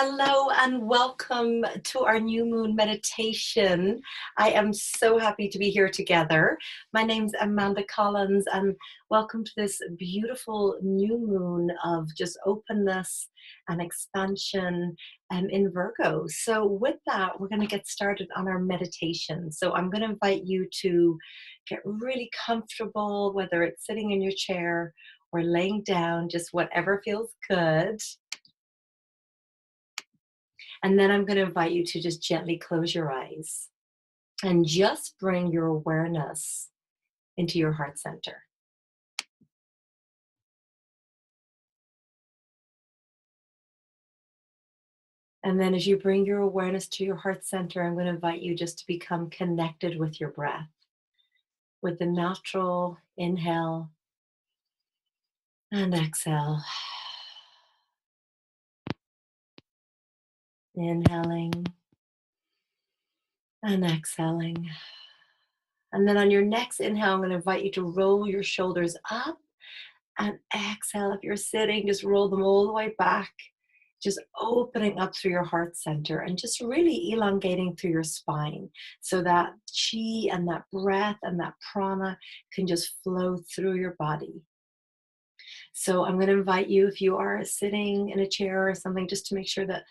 Hello and welcome to our new moon meditation. I am so happy to be here together. My name's Amanda Collins and welcome to this beautiful new moon of just openness and expansion in Virgo. So with that, we're going to get started on our meditation. So I'm going to invite you to get really comfortable, whether it's sitting in your chair or laying down, just whatever feels good. And then I'm going to invite you to just gently close your eyes and just bring your awareness into your heart center. And then as you bring your awareness to your heart center, I'm going to invite you just to become connected with your breath, with the natural inhale and exhale. Inhaling and exhaling. And then on your next inhale, I'm going to invite you to roll your shoulders up and exhale. If you're sitting, just roll them all the way back, just opening up through your heart center and just really elongating through your spine so that chi and that breath and that prana can just flow through your body. So I'm going to invite you, if you are sitting in a chair or something, just to make sure that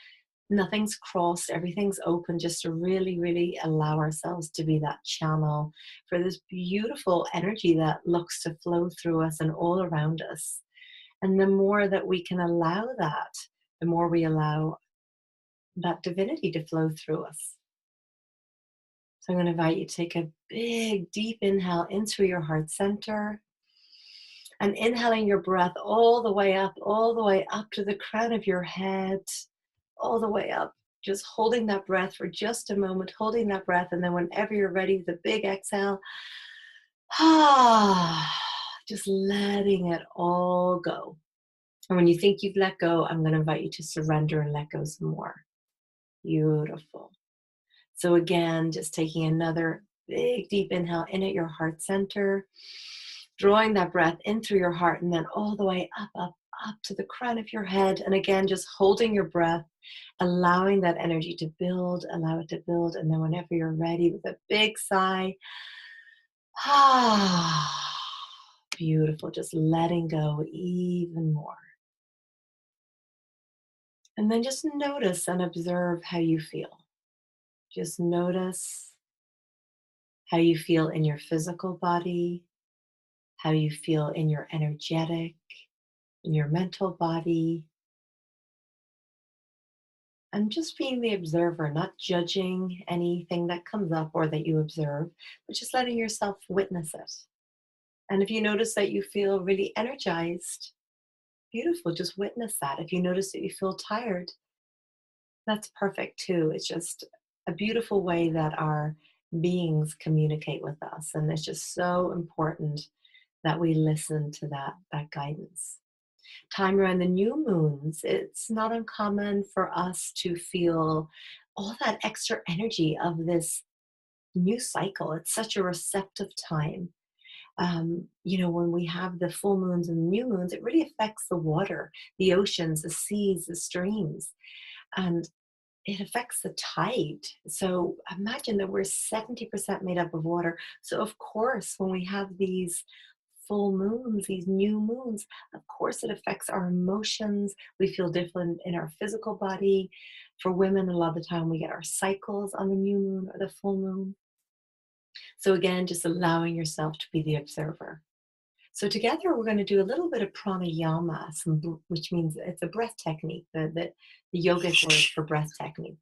nothing's crossed, everything's open, just to really, really allow ourselves to be that channel for this beautiful energy that looks to flow through us and all around us. And the more that we can allow that, the more we allow that divinity to flow through us. So I'm going to invite you to take a big, deep inhale into your heart center and inhaling your breath all the way up to the crown of your head, all the way up, just holding that breath for just a moment, holding that breath, and then whenever you're ready with a big exhale, just letting it all go. And when you think you've let go, I'm going to invite you to surrender and let go some more. Beautiful. So again, just taking another big, deep inhale in at your heart center, drawing that breath in through your heart and then all the way up to the crown of your head. And again, just holding your breath, allowing that energy to build, allow it to build. And then whenever you're ready with a big sigh, beautiful, just letting go even more. And then just notice and observe how you feel. Just notice how you feel in your physical body, how you feel in your energetic, in your mental body. And just being the observer, not judging anything that comes up or that you observe, but just letting yourself witness it. And if you notice that you feel really energized, beautiful, just witness that. If you notice that you feel tired, that's perfect too. It's just a beautiful way that our beings communicate with us. And it's just so important that we listen to that guidance. Time around the new moons, it's not uncommon for us to feel all that extra energy of this new cycle. It's such a receptive time. When we have the full moons and new moons, it really affects the water, the oceans, the seas, the streams, and it affects the tide. So imagine that we're 70% made up of water. So of course, when we have these full moons, these new moons, of course it affects our emotions. We feel different in our physical body. For women, a lot of the time we get our cycles on the new moon or the full moon. So again, just allowing yourself to be the observer. So together we're going to do a little bit of pranayama, which means it's a breath technique, the yogic word for breath technique.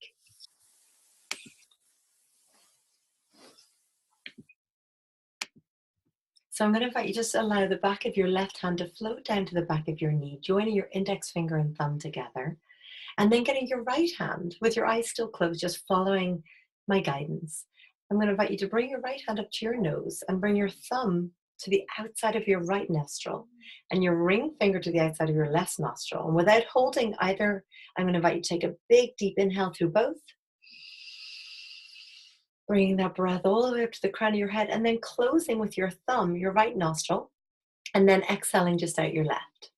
So I'm going to invite you just to allow the back of your left hand to float down to the back of your knee, joining your index finger and thumb together, and then getting your right hand with your eyes still closed, just following my guidance. I'm going to invite you to bring your right hand up to your nose and bring your thumb to the outside of your right nostril and your ring finger to the outside of your left nostril. And without holding either, I'm going to invite you to take a big, deep inhale through both. Bringing that breath all the way up to the crown of your head and then closing with your thumb, your right nostril, and then exhaling just out your left.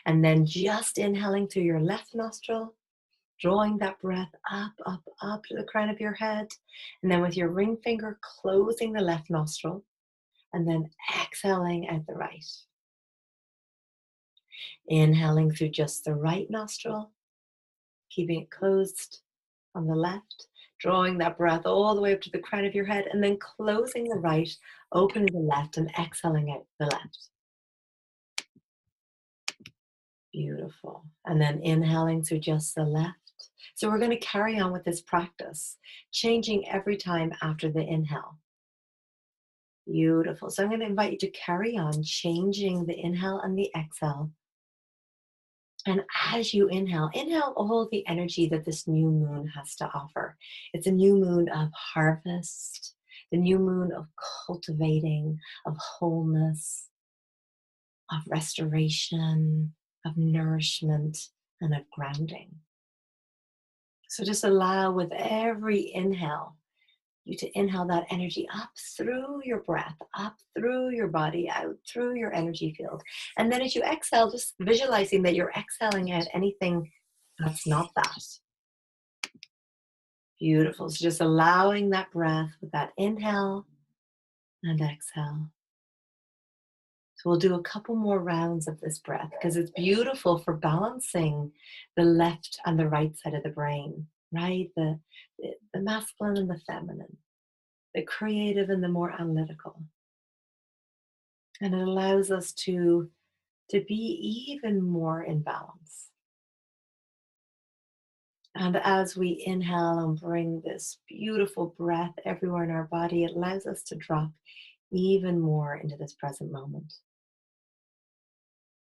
And then just inhaling through your left nostril, drawing that breath up, up, up to the crown of your head. And then with your ring finger, closing the left nostril, and then exhaling out the right. Inhaling through just the right nostril, keeping it closed on the left, drawing that breath all the way up to the crown of your head, and then closing the right, opening the left, and exhaling out the left. Beautiful. And then inhaling through just the left. So we're going to carry on with this practice, changing every time after the inhale. Beautiful. So I'm going to invite you to carry on changing the inhale and the exhale. And as you inhale, inhale all the energy that this new moon has to offer. It's a new moon of harvest, the new moon of cultivating, of wholeness, of restoration, of nourishment, and of grounding. So just allow with every inhale, you to inhale that energy up through your breath, up through your body, out through your energy field. And then as you exhale, just visualizing that you're exhaling out anything that's not that. Beautiful. So just allowing that breath with that inhale and exhale. So we'll do a couple more rounds of this breath because it's beautiful for balancing the left and the right side of the brain, right? The masculine and the feminine, the creative and the more analytical. And it allows us to be even more in balance. And as we inhale and bring this beautiful breath everywhere in our body, it allows us to drop even more into this present moment.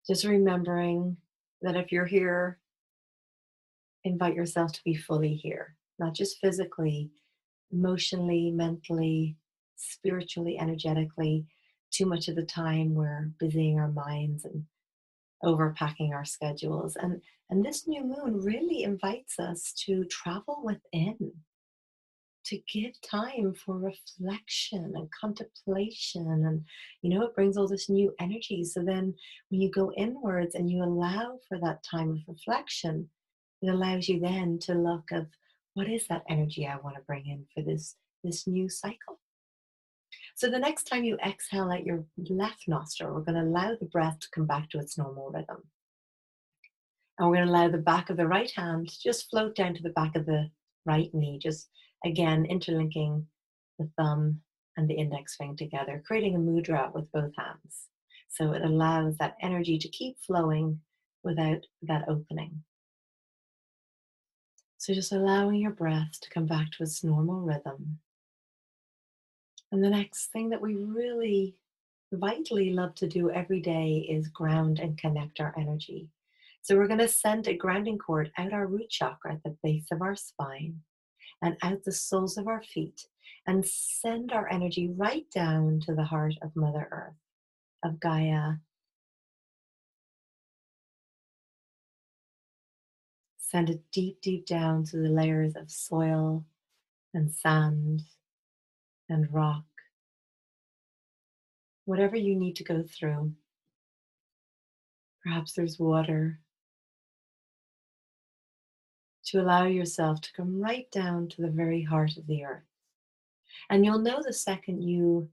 Just remembering that if you're here, invite yourself to be fully here, not just physically, emotionally, mentally, spiritually, energetically. Too much of the time we're busying our minds and overpacking our schedules. And this new moon really invites us to travel within, to give time for reflection and contemplation. And, it brings all this new energy. So then when you go inwards and you allow for that time of reflection, it allows you then to look of what is that energy I want to bring in for this new cycle. So the next time you exhale out your left nostril, we're going to allow the breath to come back to its normal rhythm. And we're going to allow the back of the right hand to just float down to the back of the right knee, just again interlinking the thumb and the index finger together, creating a mudra with both hands. So it allows that energy to keep flowing without that opening. So just allowing your breath to come back to its normal rhythm. And the next thing that we really vitally love to do every day is ground and connect our energy. So we're going to send a grounding cord out our root chakra at the base of our spine and out the soles of our feet and send our energy right down to the heart of Mother Earth, of Gaia. Send it deep, deep down to the layers of soil and sand and rock. Whatever you need to go through. Perhaps there's water. To allow yourself to come right down to the very heart of the earth. And you'll know the second you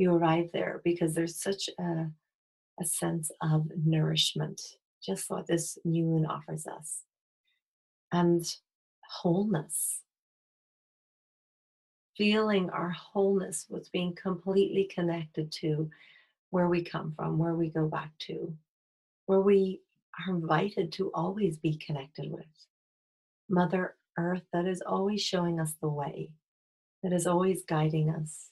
arrive there because there's such a sense of nourishment, just what this new moon offers us. And wholeness. Feeling our wholeness with being completely connected to where we come from, where we go back to, where we are invited to always be connected with. Mother Earth that is always showing us the way, that is always guiding us,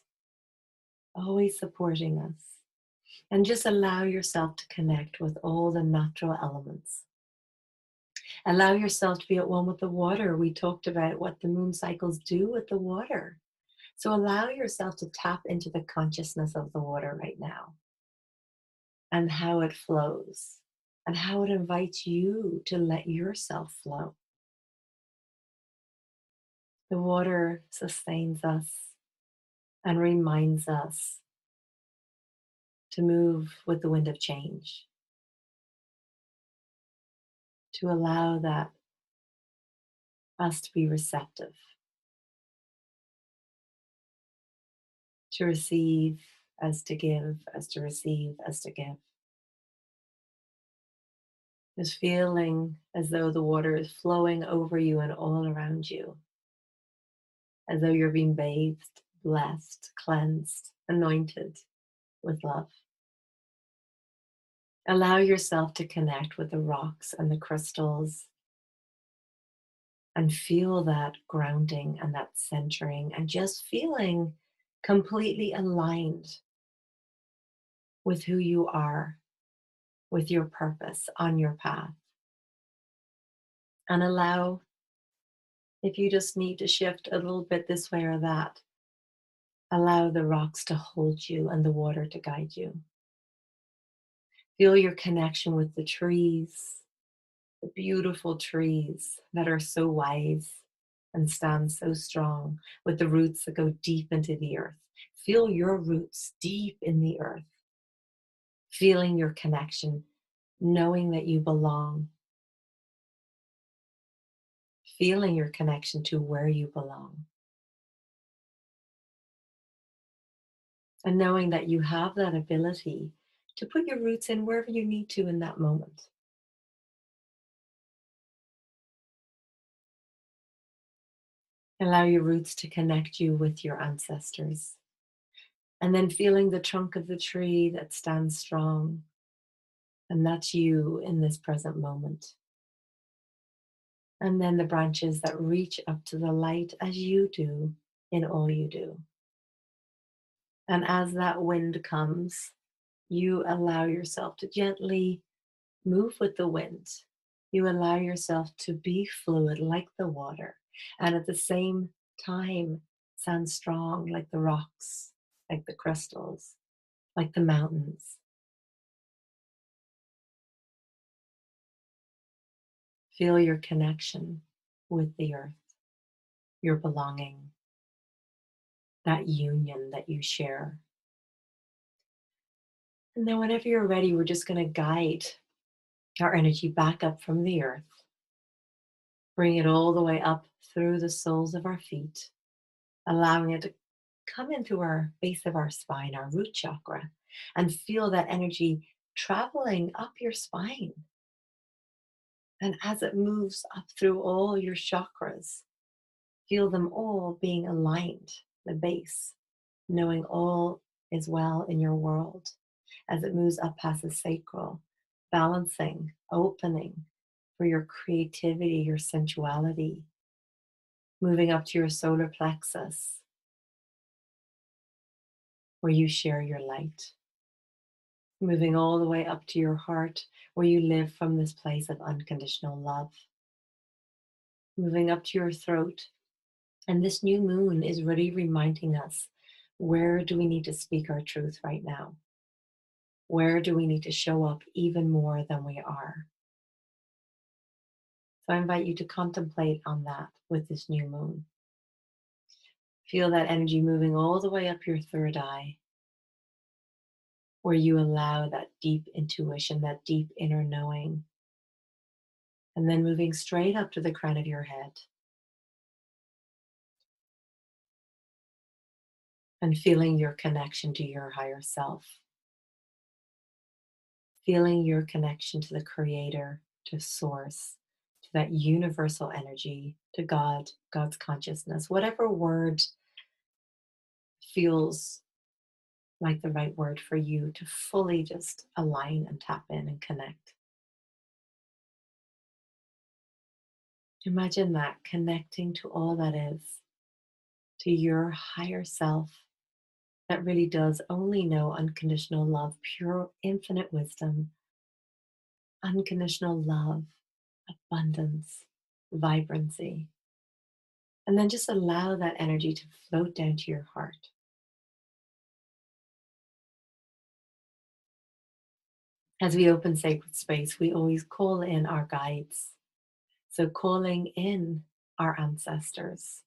always supporting us. And just allow yourself to connect with all the natural elements. Allow yourself to be at one with the water. We talked about what the moon cycles do with the water. So allow yourself to tap into the consciousness of the water right now and how it flows and how it invites you to let yourself flow. The water sustains us and reminds us to move with the wind of change. to allow that us to be receptive, to receive as to give, as to receive as to give. Just feeling as though the water is flowing over you and all around you, as though you're being bathed, blessed, cleansed, anointed with love. Allow yourself to connect with the rocks and the crystals and feel that grounding and that centering and just feeling completely aligned with who you are, with your purpose on your path. And allow, if you just need to shift a little bit this way or that, allow the rocks to hold you and the water to guide you. Feel your connection with the trees, the beautiful trees that are so wise and stand so strong with the roots that go deep into the earth. Feel your roots deep in the earth, feeling your connection, knowing that you belong, feeling your connection to where you belong, and knowing that you have that ability to put your roots in wherever you need to in that moment. Allow your roots to connect you with your ancestors. And then feeling the trunk of the tree that stands strong. And that's you in this present moment. And then the branches that reach up to the light as you do in all you do. And as that wind comes, you allow yourself to gently move with the wind. You allow yourself to be fluid like the water. And at the same time, stand strong like the rocks, like the crystals, like the mountains. Feel your connection with the earth, your belonging, that union that you share. And then, whenever you're ready, we're just going to guide our energy back up from the earth, bring it all the way up through the soles of our feet, allowing it to come into our base of our spine, our root chakra, and feel that energy traveling up your spine. And as it moves up through all your chakras, feel them all being aligned, the base, knowing all is well in your world as it moves up past the sacral, balancing, opening for your creativity, your sensuality, moving up to your solar plexus, where you share your light, moving all the way up to your heart, where you live from this place of unconditional love, moving up to your throat. And this new moon is really reminding us, where do we need to speak our truth right now? Where do we need to show up even more than we are? So I invite you to contemplate on that with this new moon. Feel that energy moving all the way up your third eye, where you allow that deep intuition, that deep inner knowing, and then moving straight up to the crown of your head. And feeling your connection to your higher self. Feeling your connection to the Creator, to Source, to that universal energy, to God, God's consciousness, whatever word feels like the right word for you to fully just align and tap in and connect. Imagine that connecting to all that is, to your higher self that really does only know unconditional love, pure, infinite wisdom, unconditional love, abundance, vibrancy. And then just allow that energy to float down to your heart. As we open sacred space, we always call in our guides. So, calling in our ancestors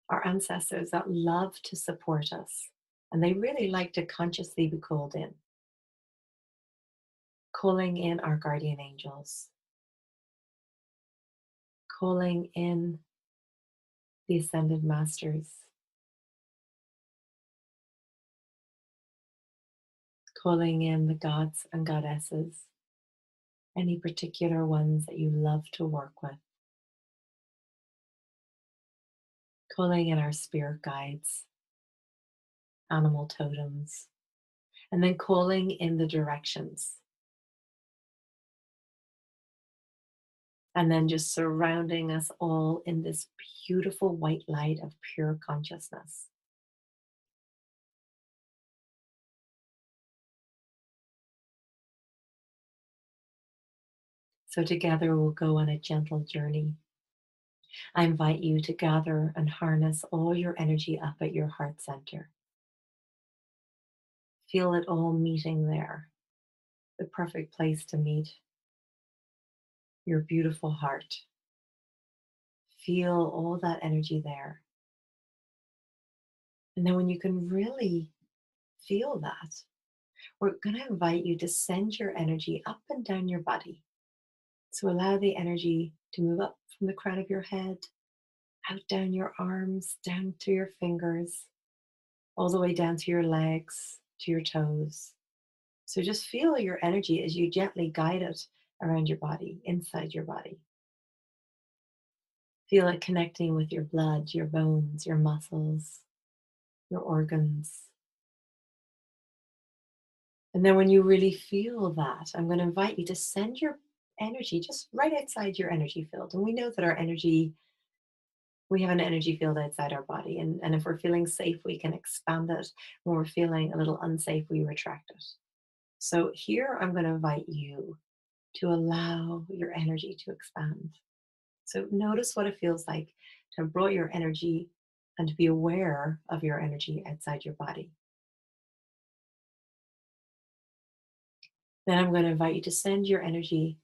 that love to support us, and they really like to consciously be called in. Calling in our guardian angels, calling in the ascended masters, calling in the gods and goddesses, any particular ones that you love to work with, calling in our spirit guides, animal totems, and then calling in the directions. And then just surrounding us all in this beautiful white light of pure consciousness. So together we'll go on a gentle journey. I invite you to gather and harness all your energy up at your heart center. Feel it all meeting there, the perfect place to meet your beautiful heart. Feel all that energy there. And then when you can really feel that, we're going to invite you to send your energy up and down your body. So allow the energy to move up from the crown of your head, out down your arms, down to your fingers, all the way down to your legs, to your toes. So just feel your energy as you gently guide it around your body, inside your body. Feel it connecting with your blood, your bones, your muscles, your organs. And then when you really feel that, I'm going to invite you to send your energy just right outside your energy field. And we know that our energy, we have an energy field outside our body. And if we're feeling safe, we can expand it. When we're feeling a little unsafe, we retract it. So here I'm going to invite you to allow your energy to expand. So notice what it feels like to have brought your energy and to be aware of your energy outside your body. Then I'm going to invite you to send your energy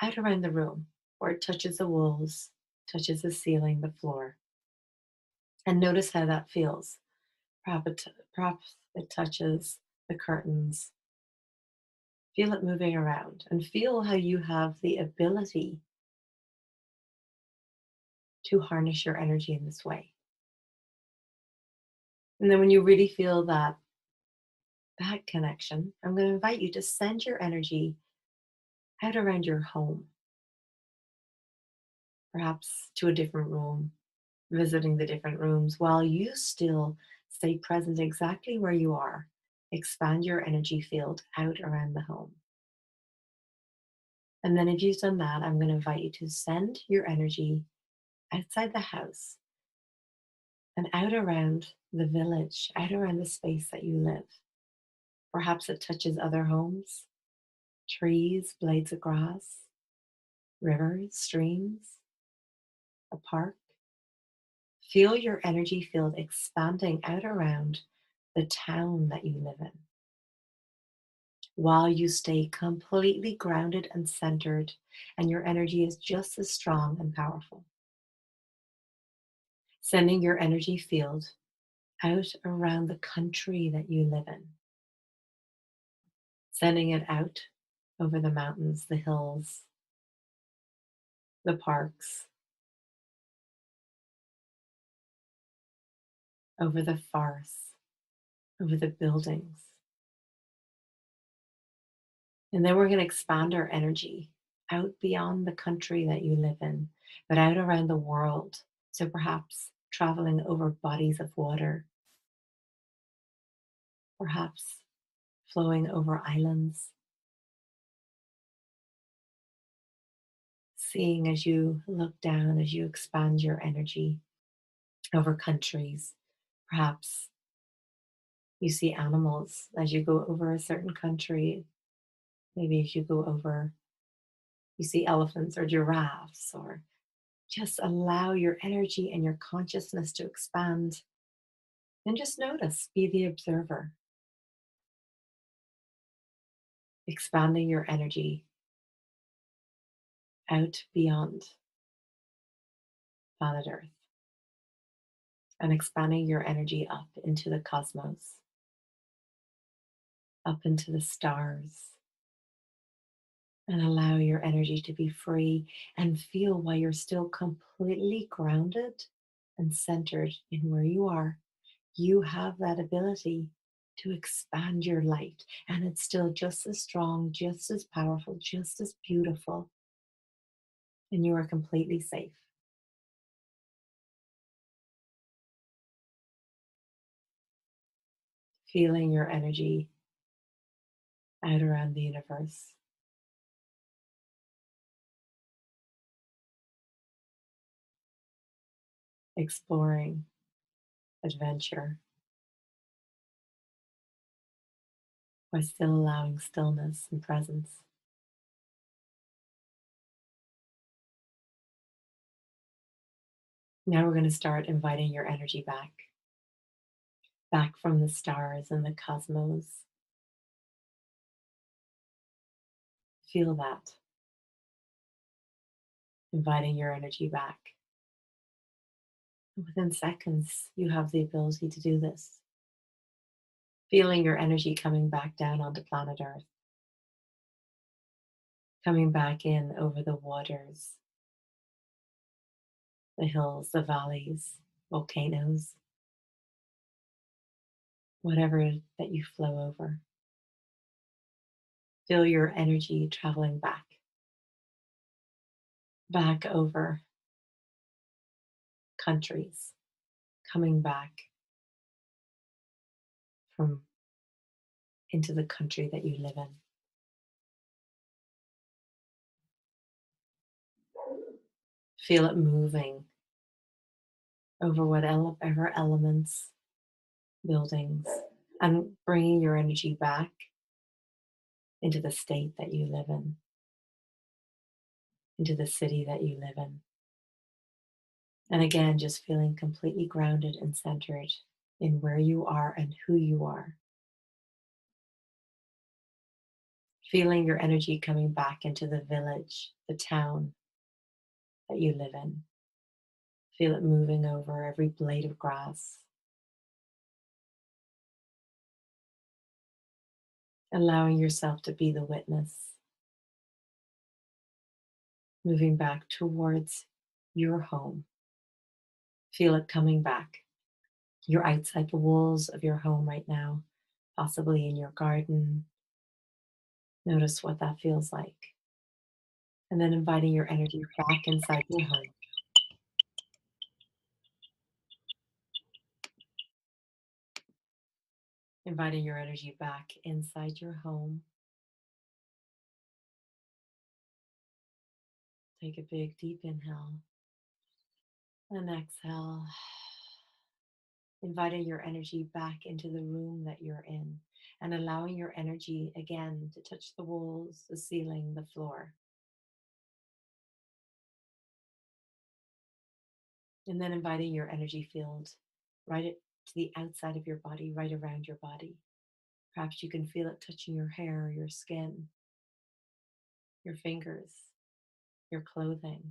out around the room where it touches the walls, touches the ceiling, the floor. And notice how that feels. Perhaps it touches the curtains. Feel it moving around and feel how you have the ability to harness your energy in this way. And then when you really feel that connection, I'm going to invite you to send your energy out around your home, perhaps to a different room, visiting the different rooms while you still stay present exactly where you are. Expand your energy field out around the home. And then, if you've done that, I'm going to invite you to send your energy outside the house and out around the village, out around the space that you live. Perhaps it touches other homes, trees, blades of grass, rivers, streams, a park. Feel your energy field expanding out around the town that you live in, while you stay completely grounded and centered, and your energy is just as strong and powerful. Sending your energy field out around the country that you live in, sending it out over the mountains, the hills, the parks, over the forests, over the buildings. And then we're going to expand our energy out beyond the country that you live in, but out around the world. So perhaps traveling over bodies of water, perhaps flowing over islands, seeing as you look down, as you expand your energy over countries. Perhaps you see animals as you go over a certain country. Maybe if you go over, you see elephants or giraffes, or just allow your energy and your consciousness to expand. And just notice, be the observer, expanding your energy out beyond planet Earth and expanding your energy up into the cosmos, up into the stars, And allow your energy to be free and feel while you're still completely grounded and centered in where you are. You have that ability to expand your light, and it's still just as strong, just as powerful, just as beautiful, and you are completely safe. Feeling your energy out around the universe, exploring adventure by still allowing stillness and presence. Now we're going to start inviting your energy back from the stars and the cosmos. Feel that, inviting your energy back. Within seconds, you have the ability to do this. Feeling your energy coming back down onto planet Earth, coming back in over the waters, the hills, the valleys, volcanoes, whatever that you flow over. Feel your energy traveling back over countries, coming back from into the country that you live in. Feel it moving over whatever elements, buildings, and bringing your energy back into the state that you live in, into the city that you live in. And again, just feeling completely grounded and centered in where you are and who you are. Feeling your energy coming back into the village, the town that you live in. Feel it moving over every blade of grass. Allowing yourself to be the witness. Moving back towards your home. Feel it coming back. You're outside the walls of your home right now, possibly in your garden. Notice what that feels like. And then inviting your energy back inside your home. Inviting your energy back inside your home. Take a big, deep inhale and exhale. Inviting your energy back into the room that you're in and allowing your energy again to touch the walls, the ceiling, the floor. And then inviting your energy field to the outside of your body, right around your body. Perhaps you can feel it touching your hair, your skin, your fingers, your clothing.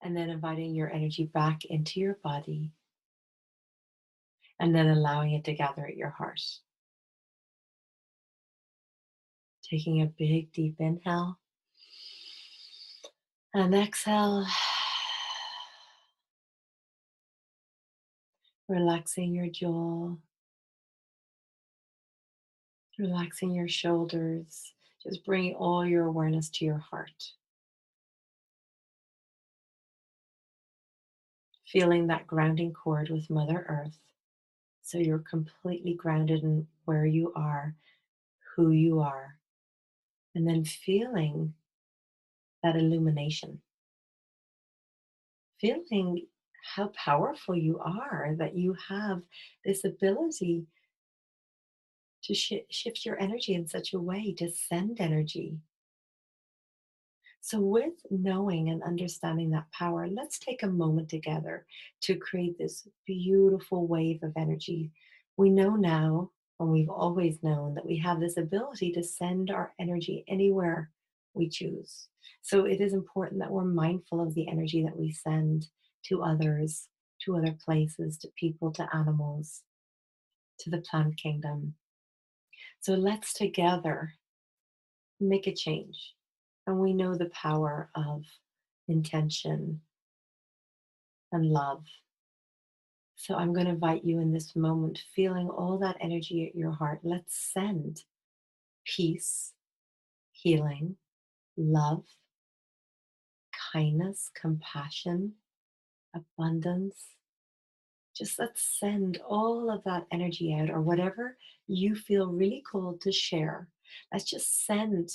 And then inviting your energy back into your body and then allowing it to gather at your heart. Taking a big, deep inhale and exhale. Relaxing your jaw, relaxing your shoulders, just bringing all your awareness to your heart. Feeling that grounding cord with Mother Earth. So you're completely grounded in where you are, who you are, and then feeling that illumination. Feeling how powerful you are, that you have this ability to shift your energy in such a way to send energy. So, with knowing and understanding that power, let's take a moment together to create this beautiful wave of energy. We know now, and we've always known, that we have this ability to send our energy anywhere we choose. So, it is important that we're mindful of the energy that we send to others, to other places, to people, to animals, to the plant kingdom. So let's together make a change. And we know the power of intention and love. So I'm going to invite you in this moment, feeling all that energy at your heart. Let's send peace, healing, love, kindness, compassion, abundance. Just let's send all of that energy out, or whatever you feel really called to share. Let's just send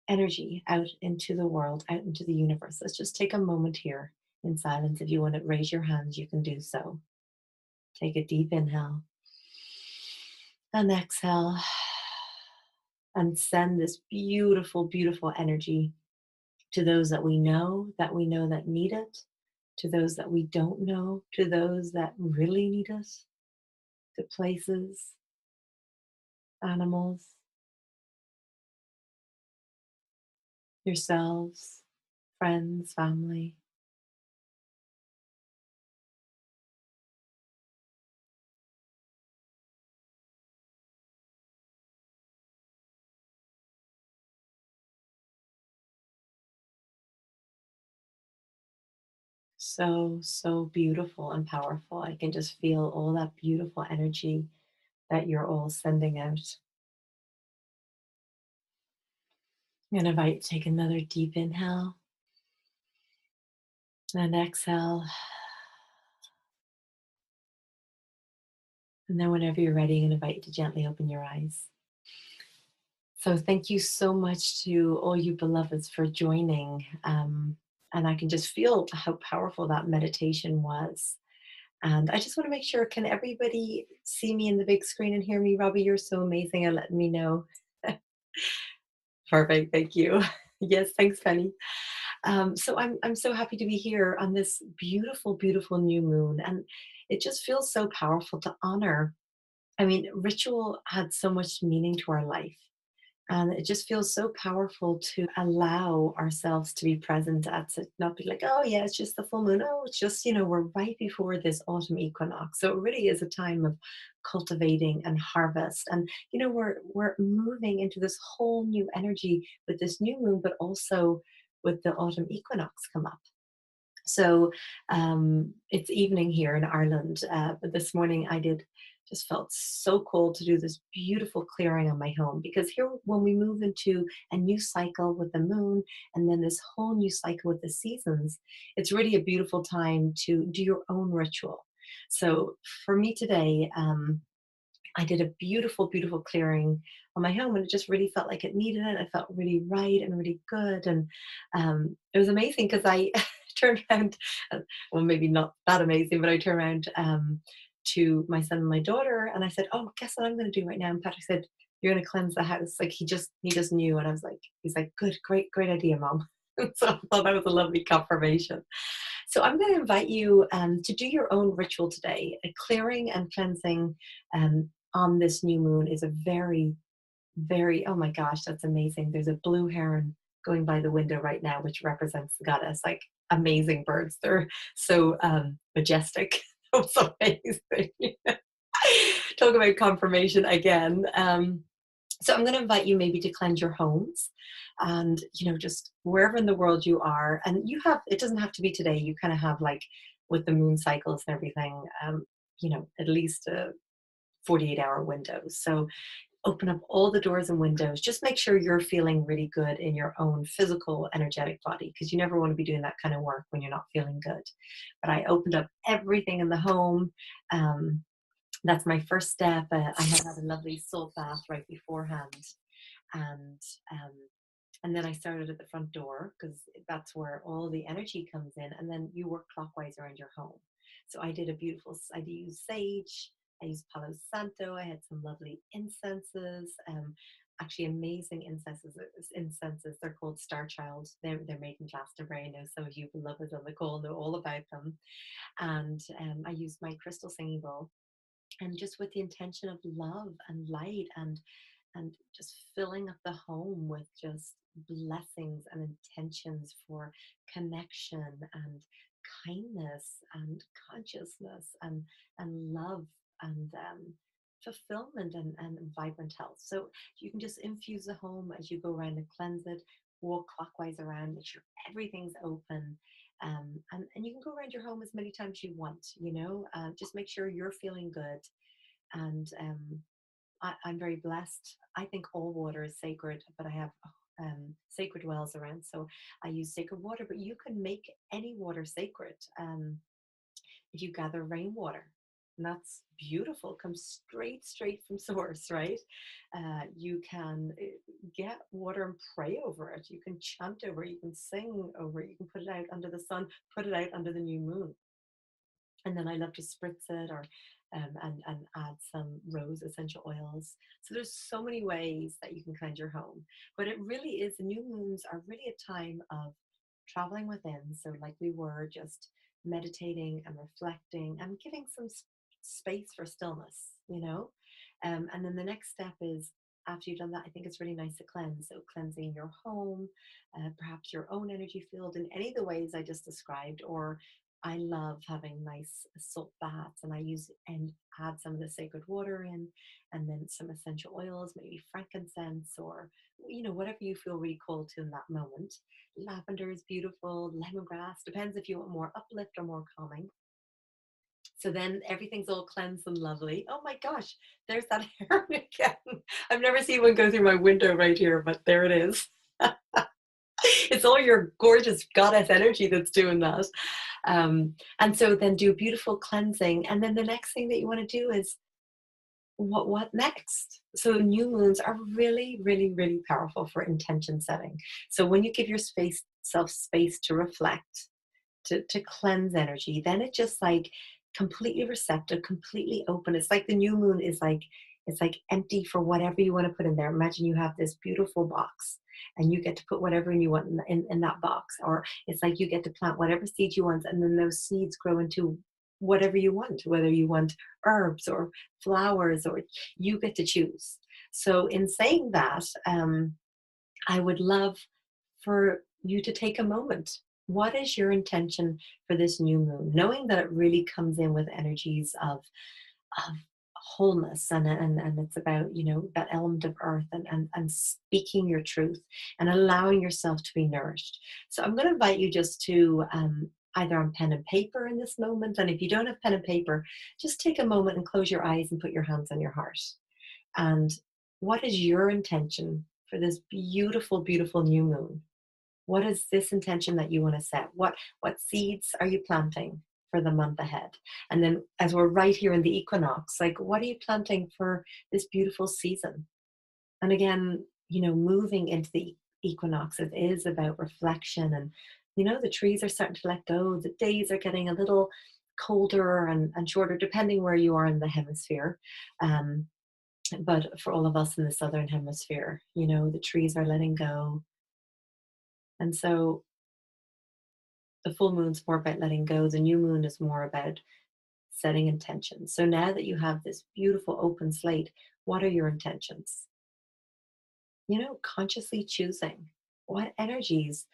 energy out into the world, out into the universe. Let's just take a moment here in silence. If you want to raise your hands, you can do so. Take a deep inhale and exhale, and send this beautiful, beautiful energy to those that we know that need it, to those that we don't know, to those that really need it, to places, animals, yourselves, friends, family. So, so beautiful and powerful. I can just feel all that beautiful energy that you're all sending out. I'm going to invite you to take another deep inhale and exhale. And then, whenever you're ready, I'm going to invite you to gently open your eyes. So, thank you so much to all you beloveds for joining. And I can just feel how powerful that meditation was. And I just want to make sure, can everybody see me in the big screen and hear me? Robbie, you're so amazing at letting me know. Perfect. Thank you. Yes, thanks, Penny. So I'm so happy to be here on this beautiful, beautiful new moon, and it just feels so powerful to honor. I mean, ritual had so much meaning to our life. And it just feels so powerful to allow ourselves to be present at it, not be like, oh, yeah, it's just the full moon. Oh, it's just, we're right before this autumn equinox. So it really is a time of cultivating and harvest. And, we're moving into this whole new energy with this new moon, but also with the autumn equinox come up. So it's evening here in Ireland, but this morning I did just felt so cold to do this beautiful clearing on my home, because here, when we move into a new cycle with the moon and then this whole new cycle with the seasons, it's really a beautiful time to do your own ritual. So for me today, I did a beautiful, beautiful clearing on my home, and it just really felt like it needed it. I felt really right and really good. And it was amazing because I turned around, well, maybe not that amazing, but I turned around to my son and my daughter, and I said, "Oh, guess what I'm going to do right now?" And Patrick said, "You're going to cleanse the house." Like he just knew. And I was like, he's like, "Good, great, great idea, Mom." So I thought that was a lovely confirmation. So I'm going to invite you to do your own ritual today. A clearing and cleansing on this new moon is a very, very, oh my gosh, that's amazing. There's a blue heron going by the window right now, which represents the goddess. Like, amazing birds. They're so majestic. It's amazing. Talk about confirmation again. So I'm going to invite you maybe to cleanse your homes, and just wherever in the world you are. And you have, it doesn't have to be today, you kind of have, like, with the moon cycles and everything, at least 48-hour windows. So open up all the doors and windows. Just make sure you're feeling really good in your own physical, energetic body, because you never want to be doing that kind of work when you're not feeling good. But I opened up everything in the home. Um, that's my first step. I had a lovely salt bath right beforehand, and um, and then I started at the front door, because that's where all the energy comes in, and then you work clockwise around your home. So I did a beautiful. I used sage. I used Palo Santo. I had some lovely incenses. Actually, amazing incenses. Incenses. They're called Star Child. They're made in Glastonbury. I know some of you beloveds on the call know all about them. And I used my crystal singing bowl, and just with the intention of love and light, and just filling up the home with just blessings and intentions for connection and kindness and consciousness and love and fulfillment and vibrant health. So you can just infuse the home as you go around and cleanse it, walk clockwise around, make sure everything's open. And you can go around your home as many times you want, just make sure you're feeling good. And I'm very blessed. I think all water is sacred, but I have sacred wells around. So I use sacred water, but you can make any water sacred. If you gather rainwater, and that's beautiful, comes straight from source, right? You can get water and pray over it. You can chant over it. You can sing over it. You can put it out under the sun, put it out under the new moon. And then I love to spritz it or and add some rose essential oils. So there's so many ways that you can cleanse your home. But it really is, the new moons are really a time of traveling within. So like we were just meditating and reflecting and giving some space for stillness. And then the next step is, after you've done that, I think it's really nice to cleanse. So cleansing your home, perhaps your own energy field in any of the ways I just described, or I love having nice salt baths, and I use and add some of the sacred water in, and then some essential oils, maybe frankincense or whatever you feel really called to in that moment. Lavender is beautiful, lemongrass, depends if you want more uplift or more calming. So then everything's all cleansed and lovely. Oh my gosh, there's that heron again. I've never seen one go through my window right here, but there it is. It's all your gorgeous goddess energy that's doing that. And so then do beautiful cleansing. And then the next thing that you want to do is what next? So new moons are really, really, really powerful for intention setting. So when you give your self space to reflect, to cleanse energy, then it's just like completely receptive, completely open. It's like the new moon is like, it's like empty for whatever you want to put in there. Imagine you have this beautiful box and you get to put whatever you want in that box. Or it's like you get to plant whatever seeds you want, and then those seeds grow into whatever you want, whether you want herbs or flowers, or you get to choose. So in saying that, I would love for you to take a moment. What is your intention for this new moon? Knowing that it really comes in with energies of wholeness, and it's about that element of earth, and speaking your truth and allowing yourself to be nourished. So I'm going to invite you just to either on pen and paper in this moment, and if you don't have pen and paper, just take a moment and close your eyes and put your hands on your heart. And what is your intention for this beautiful, beautiful new moon? What is this intention that you want to set? What seeds are you planting for the month ahead? And then as we're right here in the equinox, like what are you planting for this beautiful season? And again, moving into the equinox, it is about reflection, and the trees are starting to let go. The days are getting a little colder and shorter, depending where you are in the hemisphere. But for all of us in the southern hemisphere, the trees are letting go. And so the full moon's more about letting go. The new moon is more about setting intentions. So now that you have this beautiful open slate, what are your intentions? Consciously choosing what energies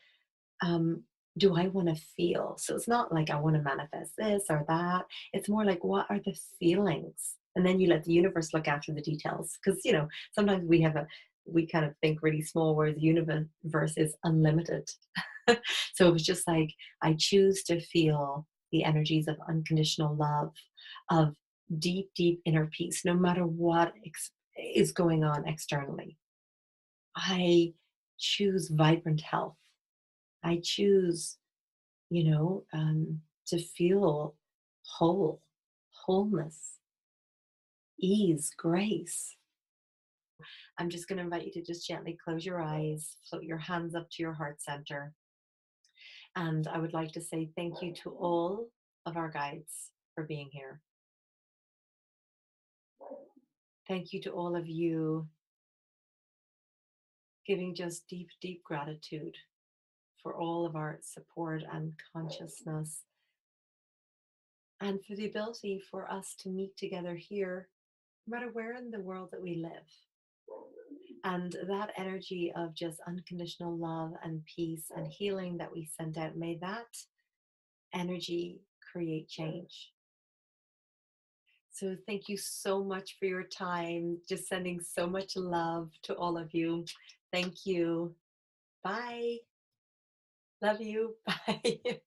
do I want to feel. So it's not like I want to manifest this or that. It's more like, what are the feelings? And then you let the universe look after the details. Because, sometimes we kind of think really small, whereas the universe is unlimited. So it was just like, I choose to feel the energies of unconditional love, of deep, deep inner peace, no matter what is going on externally. I choose vibrant health. I choose, to feel whole, wholeness, ease, grace. I'm just going to invite you to just gently close your eyes, float your hands up to your heart center. And I would like to say thank you to all of our guides for being here. Thank you to all of you, giving just deep, deep gratitude for all of our support and consciousness, and for the ability for us to meet together here, no matter where in the world that we live. And that energy of just unconditional love and peace and healing that we send out, may that energy create change. So thank you so much for your time. Just sending so much love to all of you. Thank you. Bye. Love you. Bye.